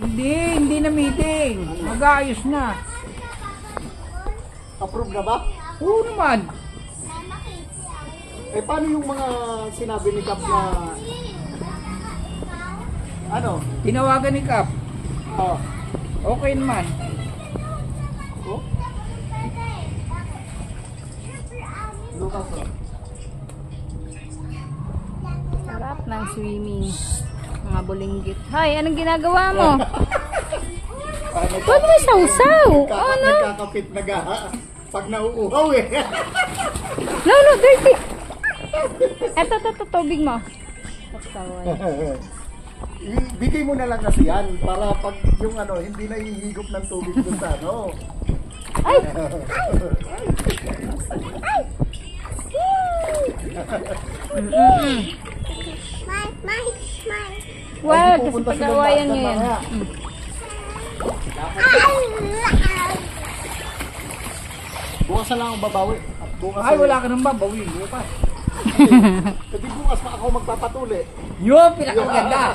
Hindi na meeting. Mag-aayos na. Approve na ba? Oo naman. Eh paano yung mga sinabi ni Kap na ano? Tinawagan ni Kap. Oh. Okay naman. Oh? Lucas, oh. Sarap ng swimming. Mga bulinggit. Hay, anong ginagawa mo? Huwag mo sausaw. Ano? Nagkakapit pag nauuhaw eh. No, dirty. Eto, tubig mo. Bigay mo na lang kasi yan para pag yung ano, hindi na ihigop ng tubig doon sa ano. Ay! Wow, kasi pag-awayan nyo yan. Bukas na lang ang babawi. Bukas Ay, wala ka nang babawin. Bukas. Kasi bukas pa ako magpapatuli. Yung pinakamaganda.